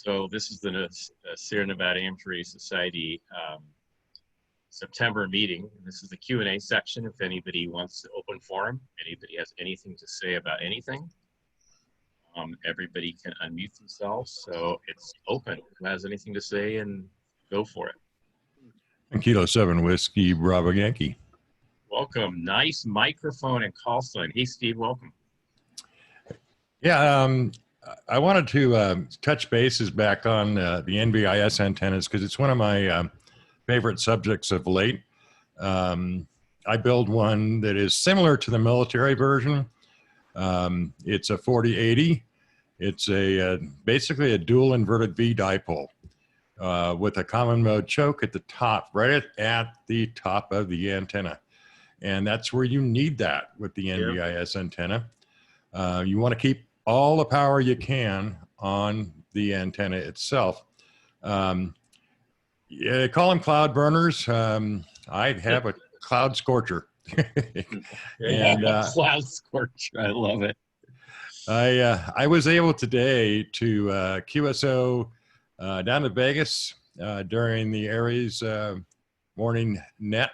So this is the Sierra Nevada Amateur Society September meeting. This is the Q&A section. If anybody wants to open forum, anybody has anything to say about anything, everybody can unmute themselves. So it's open. Who has anything to say, and go for it. Kilo 7 Whiskey Bravo Yankee. Welcome. Nice microphone and call sign. Hey, Steve, welcome. Yeah, I wanted to touch bases back on the NVIS antennas because it's one of my favorite subjects of late. I build one that is similar to the military version. It's a 4080. It's basically a dual inverted V dipole with a common mode choke at the top, right at the top of the antenna. And that's where you need that with the NVIS antenna. You want to keep all the power you can on the antenna itself. Yeah, call them cloud burners. I have a cloud scorcher. And cloud scorcher, I love it. I was able today to QSO down to Vegas during the Aries morning net.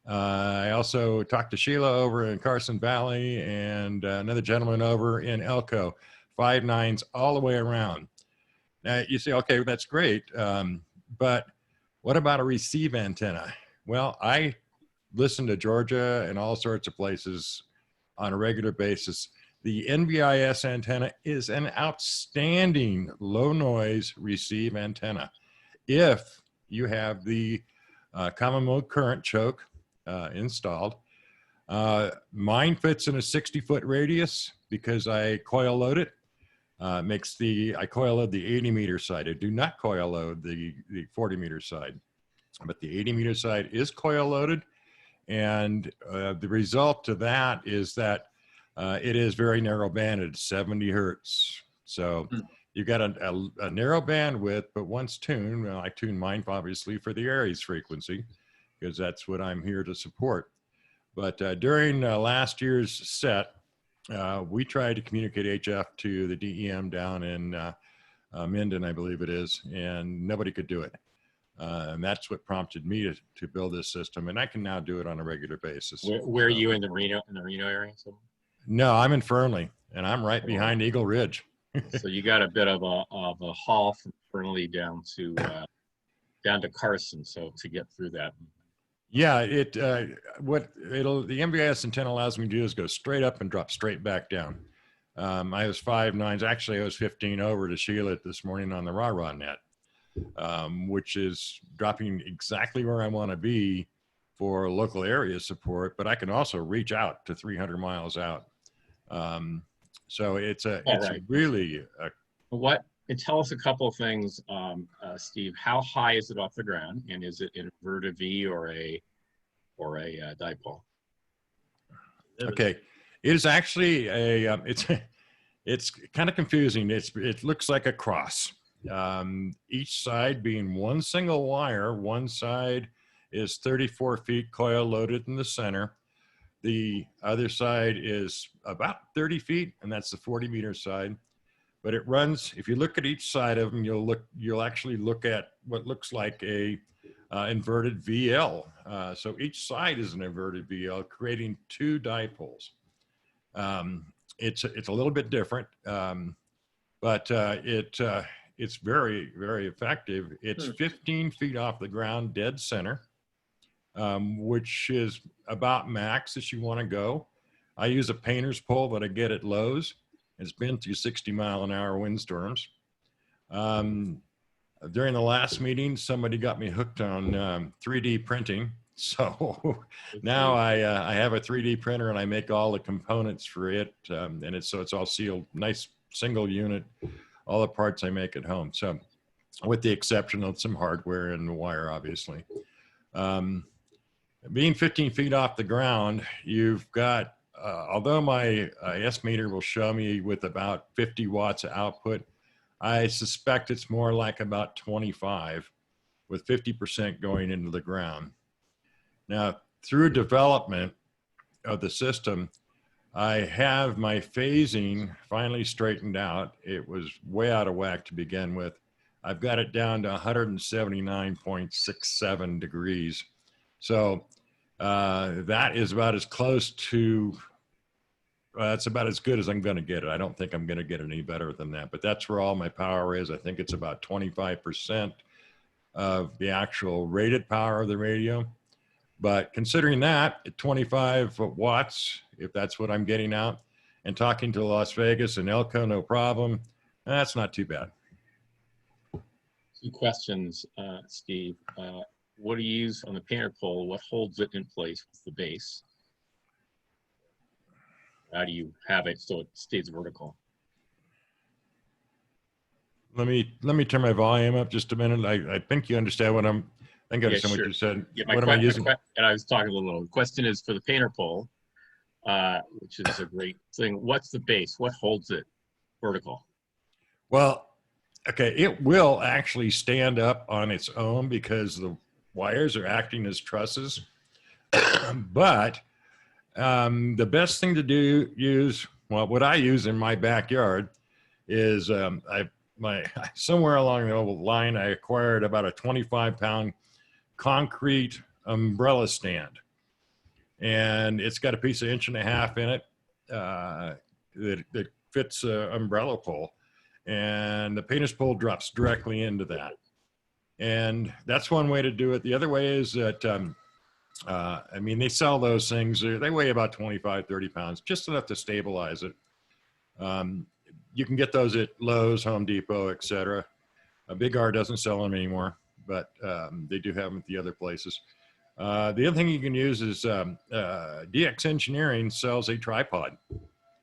I also talked to Sheila over in Carson Valley and another gentleman over in Elko, 5 9s all the way around. Now you say, okay, that's great, but what about a receive antenna? Well, I listen to Georgia and all sorts of places on a regular basis. The NVIS antenna is an outstanding low noise receive antenna if you have the common mode current choke installed. Mine fits in a 60-foot radius because I coil load it. I coil load the 80-meter side. I do not coil load the 40-meter side, but the 80-meter side is coil loaded. And the result to that is that it is very narrow banded, 70 hertz. So you've got a narrow bandwidth, but once tuned, well, I tune mine obviously for the Aries frequency because that's what I'm here to support. But during last year's set, we tried to communicate HF to the DEM down in Minden, I believe it is, and nobody could do it. And that's what prompted me to build this system, and I can now do it on a regular basis. Where are you in the Reno area? So? No, I'm in Fernley, and I'm right behind Eagle Ridge. So you got a bit of a haul from Fernley down to Carson, so to get through that. Yeah, the NVIS antenna allows me to do is go straight up and drop straight back down. I was 5 9s. Actually, I was 15 over to Sheila this morning on the RAW net, which is dropping exactly where I want to be for local area support, but I can also reach out to 300 miles out. So it's really and tell us a couple of things, Steve. How high is it off the ground, and is it inverted V or a dipole? Okay, it is actually it's kind of confusing. It looks like a cross. Each side being one single wire. One side is 34 feet coil loaded in the center. The other side is about 30 feet, and that's the 40-meter side. But it runs, if you look at each side of them, you'll actually look at what looks like a inverted VL. So each side is an inverted VL, creating two dipoles. It's a little bit different, but it's very, very effective. It's 15 feet off the ground, dead center, which is about max as you want to go. I use a painter's pole that I get at Lowe's. It's been through 60-mile-an-hour windstorms. During the last meeting, somebody got me hooked on 3D printing. So now I have a 3D printer and I make all the components for it. And it's all sealed, nice single unit, all the parts I make at home. So with the exception of some hardware and wire, obviously. Being 15 feet off the ground, you've got, although my S meter will show me with about 50 watts of output, I suspect it's more like about 25 with 50% going into the ground. Now, through development of the system, I have my phasing finally straightened out. It was way out of whack to begin with. I've got it down to 179.67 degrees. So that is about as close to, that's about as good as I'm going to get it. I don't think I'm going to get any better than that, but that's where all my power is. I think it's about 25% of the actual rated power of the radio. But considering that, at 25 watts, if that's what I'm getting out, and talking to Las Vegas and Elko, no problem, that's not too bad. Two questions, Steve. What do you use on the painter pole? What holds it in place with the base? How do you have it so it stays vertical? Let me turn my volume up just a minute. I think you understand what I think I understand what you said. Yeah, what am I using? And I was talking a little. The question is for the painter pole, which is a great thing. What's the base? What holds it vertical? Well, okay, it will actually stand up on its own because the wires are acting as trusses. But the best thing to use, well, what I use in my backyard is somewhere along the line, I acquired about a 25-pound concrete umbrella stand. And it's got a piece of 1.5 inches in it that fits an umbrella pole. And the painter's pole drops directly into that. And that's one way to do it. The other way is that, I mean, they sell those things. They weigh about 25, 30 pounds, just enough to stabilize it. You can get those at Lowe's, Home Depot, etc. Big R doesn't sell them anymore, but they do have them at the other places. The other thing you can use is DX Engineering sells a tripod,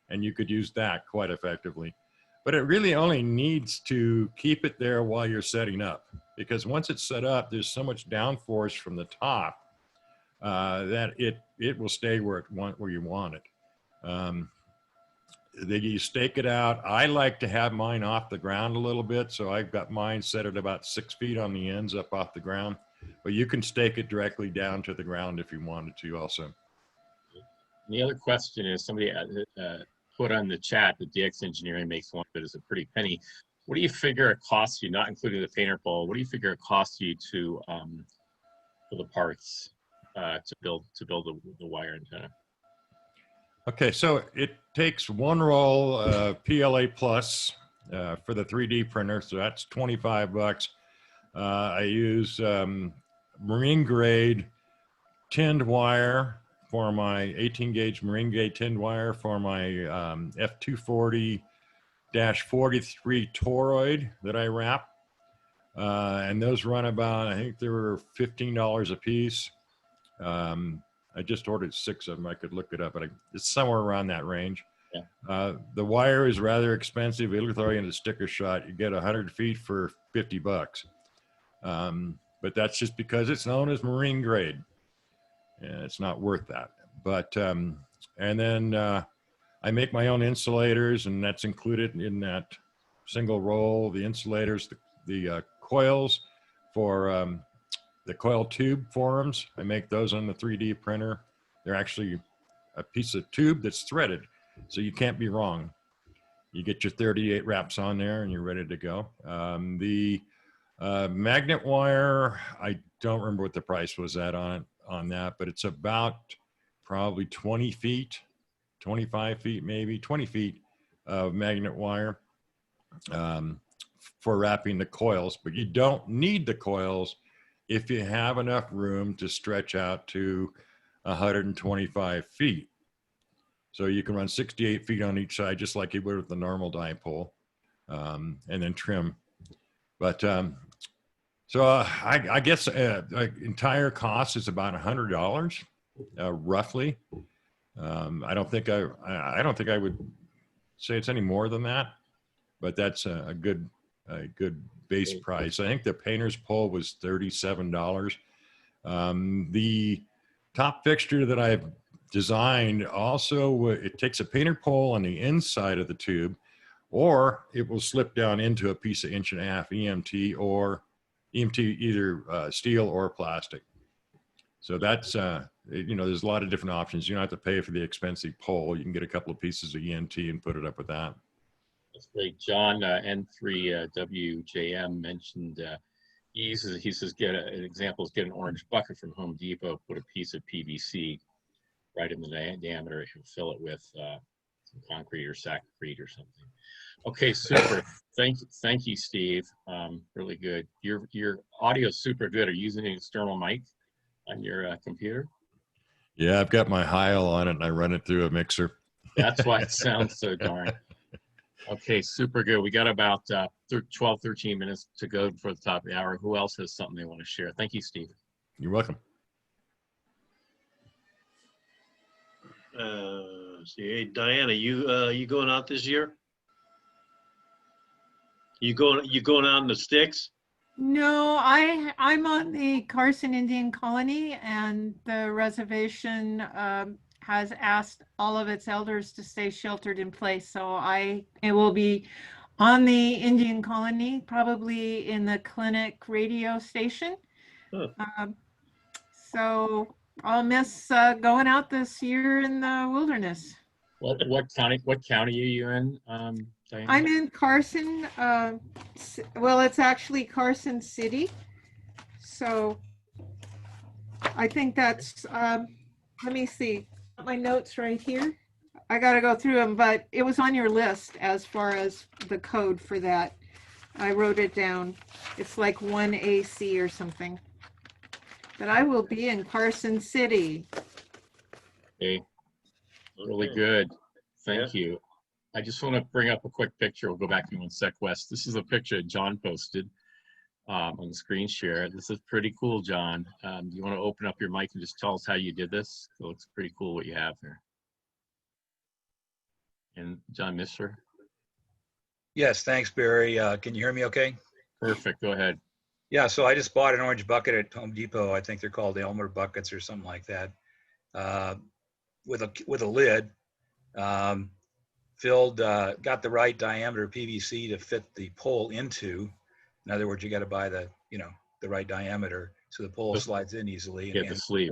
and you could use that quite effectively. But it really only needs to keep it there while you're setting up, because once it's set up, there's so much downforce from the top that it will stay where you want it. You stake it out. I like to have mine off the ground a little bit, so I've got mine set at about 6 feet on the ends up off the ground. But you can stake it directly down to the ground if you wanted to also. And the other question is, somebody put on the chat that DX Engineering makes one that is a pretty penny. What do you figure it costs you, not including the painter pole, what do you figure it costs you to for the parts to build the wire antenna? Okay, so it takes one roll of PLA Plus for the 3D printer, so that's $25. I use marine grade tinned wire for my 18 gauge marine grade tinned wire for my F240-43 toroid that I wrap. And those run about, I think they were $15 a piece. I just ordered 6 of them. I could look it up, but it's somewhere around that range. Yeah. The wire is rather expensive. It'll throw you in a sticker shot. You get 100 feet for $50. But that's just because it's known as marine grade, and it's not worth that. But and then I make my own insulators, and that's included in that single roll. The insulators, the coils for the coil tube forms. I make those on the 3D printer. They're actually a piece of tube that's threaded, so you can't be wrong. You get your 38 wraps on there, and you're ready to go. The magnet wire, I don't remember what the price was on that, but it's about probably 20 feet, 25 feet, maybe 20 feet of magnet wire for wrapping the coils. But you don't need the coils if you have enough room to stretch out to 125 feet. So you can run 68 feet on each side, just like you would with the normal dipole, and then trim. But so I guess entire cost is about $100, roughly. I don't think I would say it's any more than that, but that's a good base price. I think the painter's pole was $37. The top fixture that I've designed also, it takes a painter pole on the inside of the tube, or it will slip down into a piece of 1.5 EMT, or EMT either steel or plastic. So that's, there's a lot of different options. You don't have to pay for the expensive pole. You can get a couple of pieces of EMT and put it up with that. That's great. John, N3WJM mentioned he says, an example is get an orange bucket from Home Depot, put a piece of PVC right in the diameter and fill it with some concrete or saccharine or something. Okay, super. Thank you, Steve. Really good. Your audio is super good. Are you using an external mic on your computer? Yeah, I've got my Heil on it and I run it through a mixer. That's why it sounds so darn. Okay, super good. We got about 12, 13 minutes to go for the top of the hour. Who else has something they want to share? Thank you, Steve. You're welcome. See, hey, Diana, you going out this year? You going out in the sticks? No, I'm on the Carson Indian Colony, and the reservation has asked all of its elders to stay sheltered in place. So it will be on the Indian Colony, probably in the Clinic radio station. Huh. So I'll miss going out this year in the wilderness. What county are you in, Diana? I'm in Carson. Well, it's actually Carson City. So I think that's, let me see, my notes right here. I got to go through them, but it was on your list as far as the code for that. I wrote it down. It's like 1AC or something. But I will be in Carson City. Okay. Really good. Thank you. I just want to bring up a quick picture. We'll go back in 1 sec, Wes. This is a picture that John posted on the screen share. This is pretty cool, John. Do you want to open up your mic and just tell us how you did this? It looks pretty cool what you have here. And John Misser? Yes, thanks, Barry. Can you hear me okay? Perfect. Go ahead. Yeah, so I just bought an orange bucket at Home Depot. I think they're called Elmer buckets or something like that, with a lid. Filled, got the right diameter PVC to fit the pole into. In other words, you got to buy the right diameter so the pole slides in easily. Get the sleeve,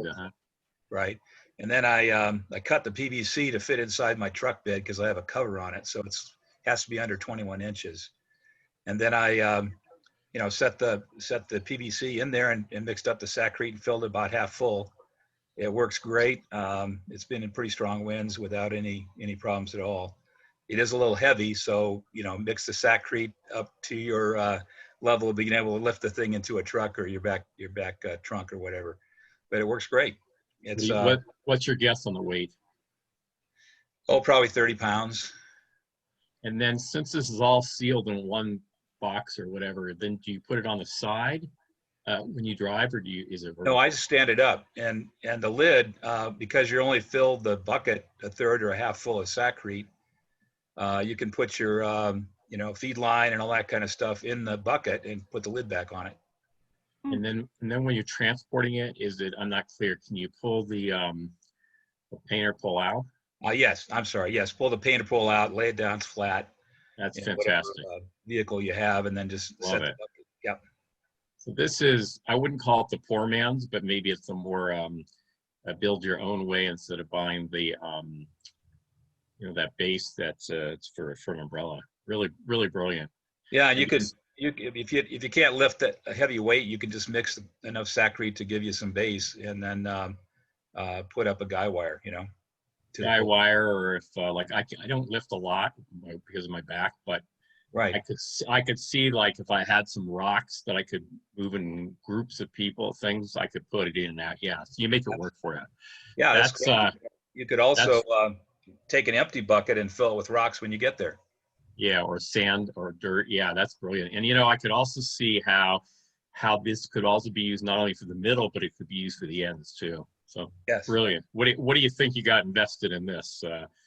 Right. And then I cut the PVC to fit inside my truck bed because I have a cover on it, so has to be under 21 inches. And then I set the PVC in there and mixed up the saccharine and filled it about half full. It works great. It's been in pretty strong winds without any problems at all. It is a little heavy, so mix the saccharine up to your level of being able to lift the thing into a truck or your back trunk or whatever. But it works great. It's what's your guess on the weight? Oh, probably 30 pounds. And then since this is all sealed in one box or whatever, then do you put it on the side when you drive, or is it vertical? No, I just stand it up, and the lid, because you only filled the bucket a third or a half full of saccharine, you can put your feed line and all that kind of stuff in the bucket and put the lid back on it. And then when you're transporting it, I'm not clear, can you pull the painter pole out? Yes, I'm sorry. Yes, pull the painter pole out, lay it down flat. That's fantastic. Whatever, vehicle you have, and then just set the bucket. Yep. So this is, I wouldn't call it the poor man's, but maybe it's a more build your own way instead of buying the that base that's it's for an umbrella. Really, really brilliant. Yeah, and if you can't lift a heavy weight, you can just mix enough saccharine to give you some base, and then put up a guy wire. Guy wire, or if I don't lift a lot because of my back, but right, I could see, like, if I had some rocks that I could move in groups of people, things I could put it in and out. Yeah, so you make it work for you. Yeah, that's you could also take an empty bucket and fill it with rocks when you get there. Yeah, or sand or dirt. Yeah, that's brilliant. And I could also see how this could also be used not only for the middle, but it could be used for the ends too. So yes, brilliant. What do you think you got invested in this?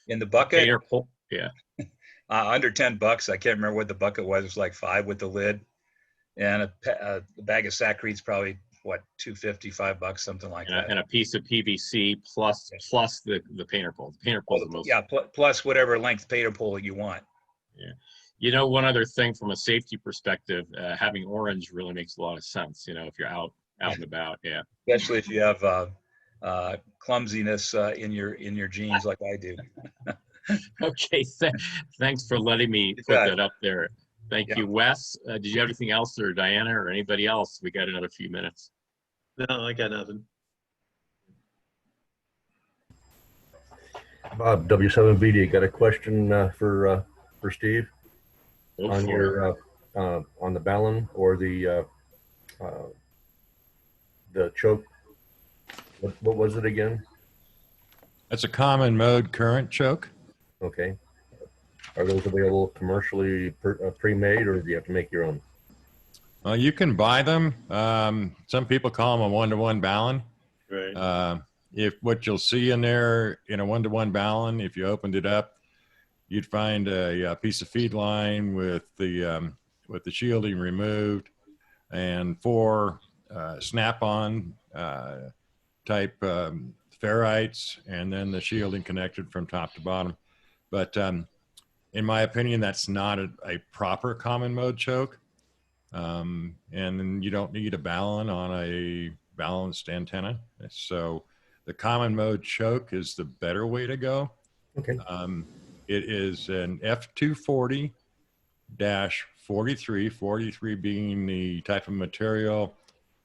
In the bucket? Yeah. Under $10. I can't remember what the bucket was. It was like $5 with the lid, and a bag of saccharine probably $2.55, something like that. And a piece of PVC plus the painter pole. The painter pole is the most. Yeah, plus whatever length painter pole you want. Yeah. One other thing from a safety perspective, having orange really makes a lot of sense. If you're out and about. Yeah. Especially if you have clumsiness in your jeans like I do. Okay, thanks for letting me You put got it. that up there. Thank Yeah. you, Wes. Did you have anything else, or Diana, or anybody else? We got another few minutes. No, I got nothing. Bob, W7VD, got a question for Steve Go on for it. your on the balun or the choke. What was it again? That's a common mode current choke. Okay. Are those available commercially pre-made, or do you have to make your own? You can buy them. Some people call them a one-to-one balun. Right. If what you'll see in there in a one-to-one balun, if you opened it up, you'd find a piece of feed line with the shielding removed and 4 snap-on type ferrites, and then the shielding connected from top to bottom. But in my opinion, that's not a proper common mode choke. And then you don't need a balun on a balanced antenna. So the common mode choke is the better way to go. Okay. It is an F240-43, 43 being the type of material,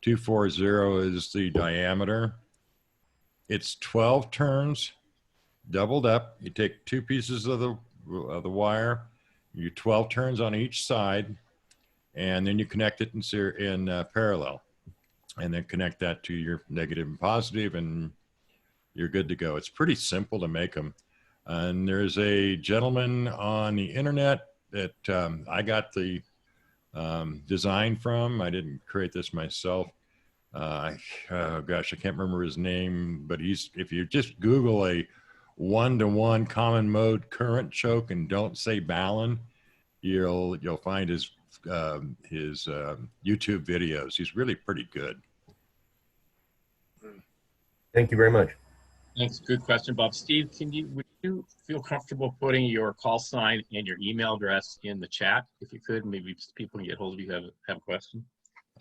240 is the diameter. It's 12 turns, doubled up. You take 2 pieces of the wire, you 12 turns on each side, and then you connect it in parallel, and then connect that to your negative and positive, and you're good to go. It's pretty simple to make them. And there's a gentleman on the internet that I got the design from. I didn't create this myself. Oh gosh, I can't remember his name, but if you just Google a one-to-one common mode current choke and don't say balun, you'll find his YouTube videos. He's really pretty good. Thank you very much. Thanks. Good question, Bob. Steve, would you feel comfortable putting your call sign and your email address in the chat? If you could, maybe people can get hold of you, have a question.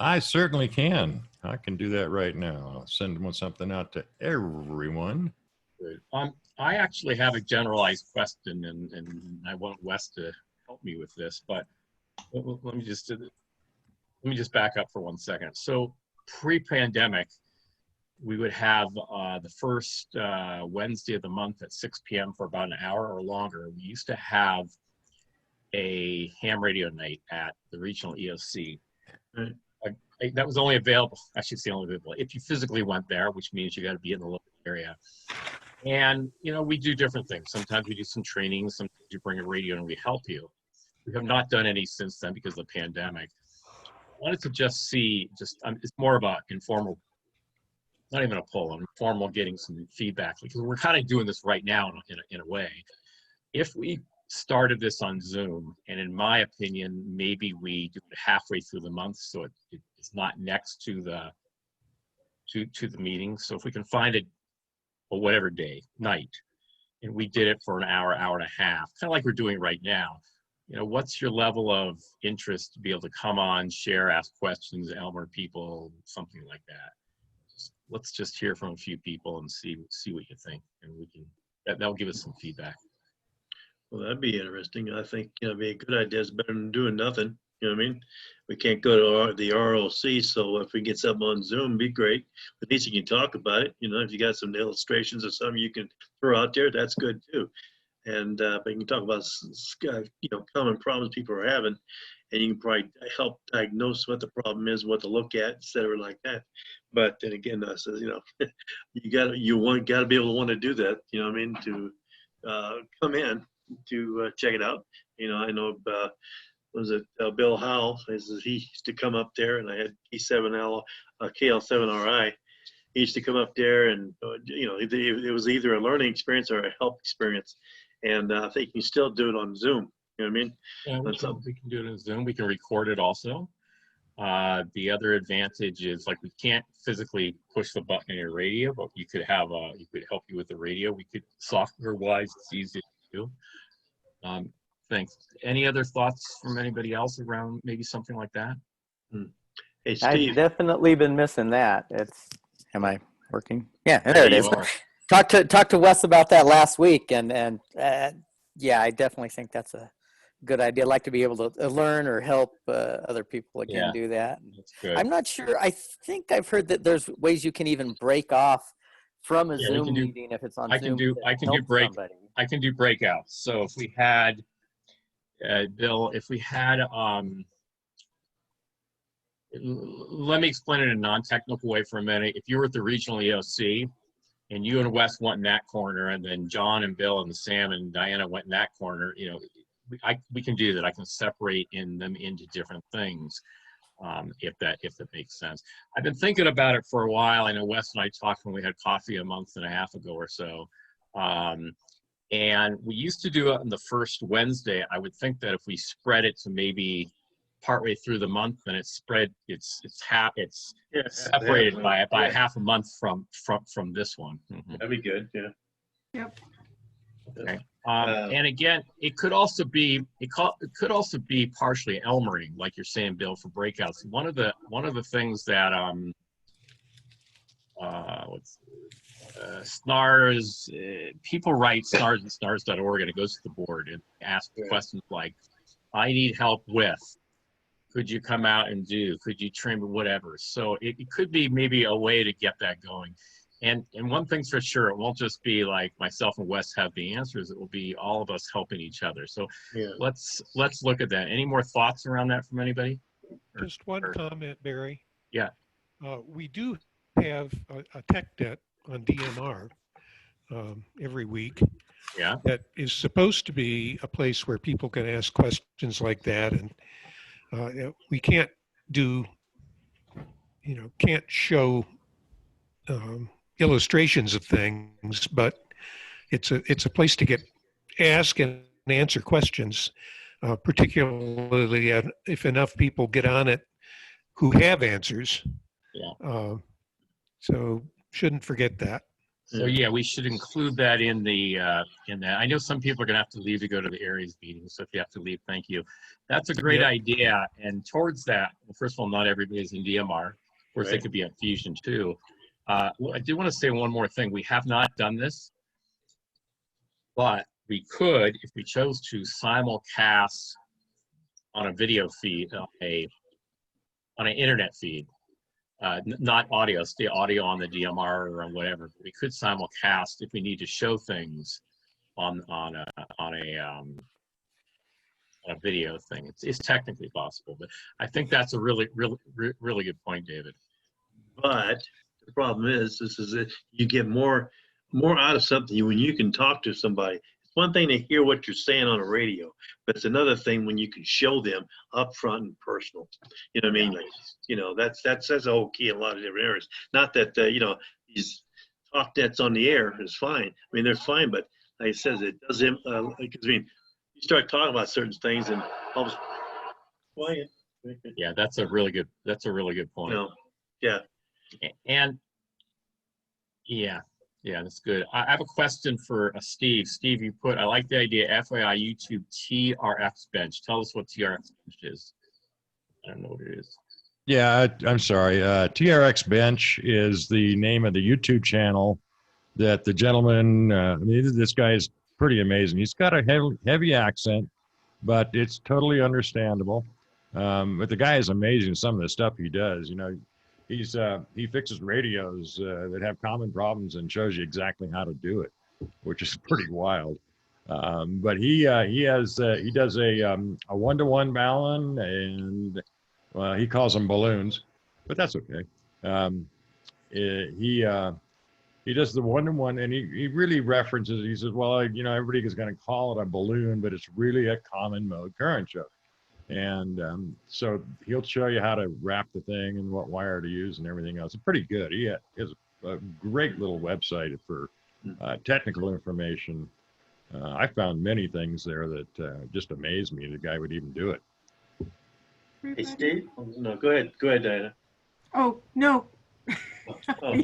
I certainly can. I can do that right now. I'll send something out to everyone. Good. I actually have a generalized question, and I want Wes to help me with this, but let me just back up for 1 second. So pre-pandemic, we would have the first Wednesday of the month at 6 p.m. for about an hour or longer. We used to have a ham radio night at the regional EOC. Right. That was only available, I should say only available, if you physically went there, which means you got to be in the local area. And, we do different things. Sometimes we do some training, sometimes you bring a radio and we help you. We have not done any since then because of the pandemic. I wanted to just see, it's more of an informal, not even a poll, informal getting some feedback, because we're kind of doing this right now in a way. If we started this on Zoom, and in my opinion, maybe we do it halfway through the month, so it's not next to the meeting. So if we can find it, or whatever night, and we did it for an hour, hour and a half, kind of like we're doing right now. What's your level of interest to be able to come on, share, ask questions, Elmer people, something like that? Let's just hear from a few people and see what you think, and that'll give us some feedback. Well, that'd be interesting. I think, it'd be a good idea. It's better than doing nothing. You know what I mean? We can't go to the ROC, so if we get something on Zoom, it'd be great. At least you can talk about it. If you got some illustrations or something you can throw out there, that's good too. And but you can talk about common problems people are having, and you can probably help diagnose what the problem is, what to look at, etc. like that. But then again, I says, you got to be able to want to do that. You know what I mean? To come in to check it out. I know. Was it Bill Howell? He used to come up there, and I had P7L, KL7RI. He used to come up there, and it was either a learning experience or a help experience. And I think you can still do it on Zoom. You know what I mean? Yeah, we can do it on Zoom. We can record it also. The other advantage is, like, we can't physically push the button on your radio, but you could help you with the radio. We could, software-wise, it's easy to do. Thanks. Any other thoughts from anybody else around maybe something like that? Hey, Steve. I've definitely been missing that. Am I working? Yeah, there it is. You are. talked to Wes about that last week, and yeah, I definitely think that's a good idea. I'd like to be able to learn or help other people again Yeah. do that. That's good. I'm not sure. I think I've heard that there's ways you can even break off from a Yeah, we Zoom can do- meeting if it's on I can Zoom. do- to I can do help break- somebody. I can do breakouts. So if we had, Bill, if we had, let me explain it in a non-technical way for a minute. If you were at the regional EOC and you and Wes went in that corner, and then John and Bill and Sam and Diana went in that corner, you know, we can do that. I can separate them into different things, if that makes sense. I've been thinking about it for a while. I know Wes and I talked when we had coffee a month and a half ago or so. And we used to do it on the first Wednesday. I would think that if we spread it to maybe partway through the month, then it's separated by half a month from this one. Mhm. That'd be good, yeah. Yep. Okay. And again, it could also be partially Elmering, like you're saying, Bill, for breakouts. One of the things that SNARS, people write SNARS and SNARS.org, and it goes to the board and ask questions like, I need help with, could you come out and do, could you trim, whatever. So it could be maybe a way to get that going. And one thing's for sure, it won't just be like myself and Wes have the answers, it will be all of us helping each other. So Yeah. let's look at that. Any more thoughts around that from anybody? Just one comment, Barry. Yeah. We do have a tech debt on DMR every week. Yeah. That is supposed to be a place where people can ask questions like that. And we can't do, can't show illustrations of things, but it's a place to ask and answer questions, particularly if enough people get on it who have answers. Yeah. So shouldn't forget that. So yeah, we should include that in that. I know some people are gonna have to leave to go to the Aries meeting, so if you have to leave, thank you. That's a great idea. And towards that, well, first of all, not everybody's in DMR. Of course, they could be on Fusion too. Well, I do want to say one more thing. We have not done this, but we could, if we chose to, simulcast on a video feed, on an internet feed. Not audio, stay audio on the DMR or whatever. We could simulcast if we need to show things on a video thing. It's technically possible, but I think that's a really good point, David. But the problem is that you get more out of something when you can talk to somebody. It's one thing to hear what you're saying on a radio, but it's another thing when you can show them up front and personal. You know what I mean? Like, that's a whole key in a lot of different areas. Not that these talk nets on the air is fine. I mean, they're fine, but like it says, it does him. Because I mean, you start talking about certain things and all of a sudden, quiet. Yeah, that's a really good point. Yeah. And yeah, that's good. I have a question for Steve. Steve, you put, I like the idea, FYI YouTube TRX bench. Tell us what TRX bench is. I don't know what it is. Yeah, I'm sorry. TRX Bench is the name of the YouTube channel that the gentleman, this guy is pretty amazing. He's got a heavy accent, but it's totally understandable. But the guy is amazing, some of the stuff he does. He fixes radios that have common problems and shows you exactly how to do it, which is pretty wild. But he does a one-to-one balun, and he calls them balloons, but that's okay. He does the one-to-one, and he really references. He says, well, everybody is going to call it a balloon, but it's really a common mode current choke. And so he'll show you how to wrap the thing and what wire to use and everything else. It's pretty good. He has a great little website for technical information. I found many things there that just amazed me. The guy would even do it. Hey, Steve? No, go ahead, Diana. Oh, no. Oh,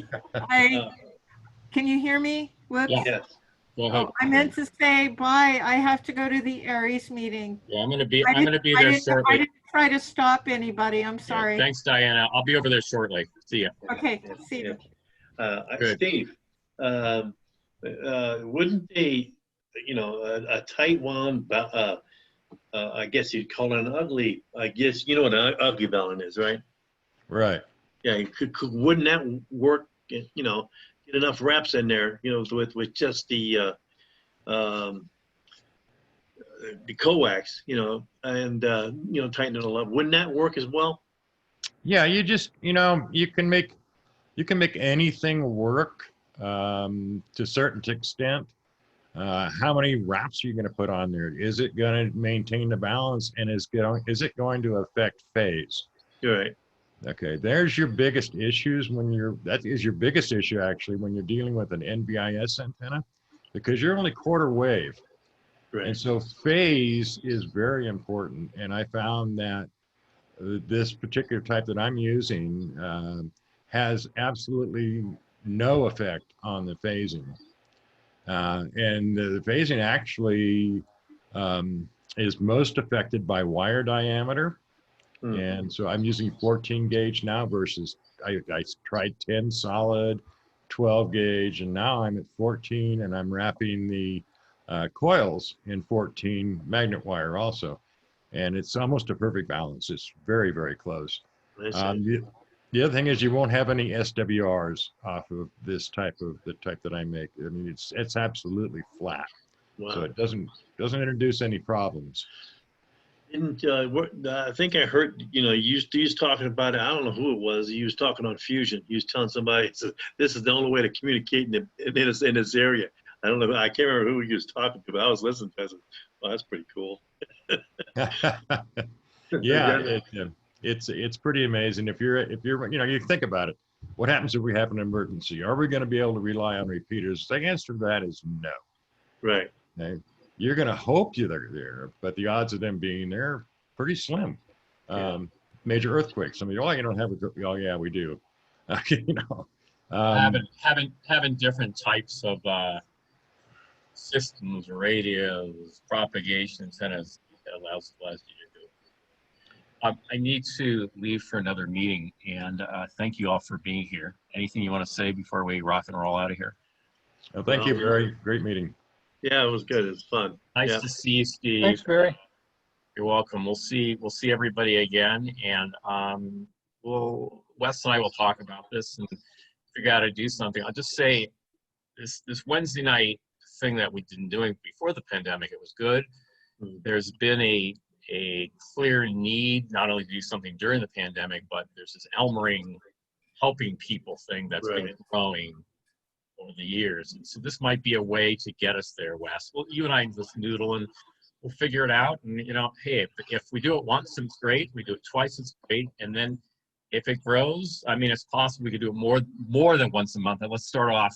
Can you hear me? Whoops. Yeah. yes. Go ahead. I meant to say bye. I have to go to the Aries meeting. Yeah, I'm gonna be I there didn't shortly. try to stop anybody. I'm Yeah, sorry. thanks, Diana. I'll be over there shortly. See ya. Okay, see you. Good. Steve, Wouldn't they, a tight wound, I guess you'd call it an ugly, I guess, you know what an ugly balun is, right? Right. Yeah, wouldn't that work, get enough reps in there, with just the coax, and, tighten it all up. Wouldn't that work as well? Yeah, you just, you can make anything work to a certain extent. How many wraps are you going to put on there? Is it going to maintain the balance, and is it going to affect phase? You're right. Okay, there's your biggest issues that is your biggest issue actually when you're dealing with an NBIS antenna, because you're only quarter wave. Right. And so phase is very important. And I found that this particular type that I'm using has absolutely no effect on the phasing. And the phasing actually is most affected by wire diameter. And so I'm using 14 gauge now versus I tried 10 solid, 12 gauge, and now I'm at 14, and I'm wrapping the coils in 14 magnet wire also. And it's almost a perfect balance. It's very, very close. The other thing is you won't have any SWRs off of the type that I make. I mean, it's absolutely flat. Wow. So it doesn't introduce any problems. I think I heard, he was talking about it. I don't know who it was. He was talking on fusion. He was telling somebody, this is the only way to communicate in this area. I don't know. I can't remember who he was talking to, but I was listening to it. Well, that's pretty cool. Yeah, it's pretty amazing. If you're, you think about it. What happens if we have an emergency? Are we going to be able to rely on repeaters? The answer to that is no. Right. Okay? You're going to hope they're there, but the odds of them being there are pretty slim. Major earthquakes. I mean, you don't have oh yeah, we do. Having different types of systems, radios, propagation antennas allows you to do. I need to leave for another meeting, and thank you all for being here. Anything you want to say before we rock and roll out of here? Well, thank you. Very great meeting. Yeah, it was good. It was fun. Nice to see you, Steve. Thanks, Barry. You're welcome. We'll see everybody again, and Wes and I will talk about this and figure out how to do something. I'll just say this Wednesday night thing that we've been doing before the pandemic, it was good. There's been a clear need not only to do something during the pandemic, but there's this Elmering helping people thing that's been growing over the years. And so this might be a way to get us there, Wes. Well, you and I just noodle and we'll figure it out. And, hey, if we do it once, it's great. We do it twice, it's great. And then if it grows, I mean, it's possible we could do it more than once a month. And let's start off,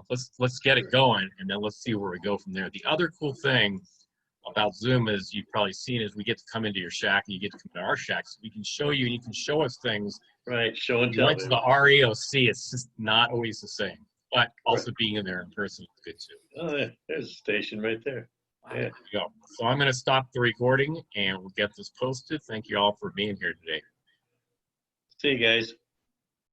let's get it going, and then let's see where we go from there. The other cool thing about Zoom is, you've probably seen, is we get to come into your shack and you get to come to our shack. So we can show you and you can show us things. Right. Show and tell. Like the REOC, it's just not always the same. But also being in there in person is good too. Oh, yeah. There's a station right there. Yeah. There you go. So I'm going to stop the recording and we'll get this posted. Thank you all for being here today. See you guys.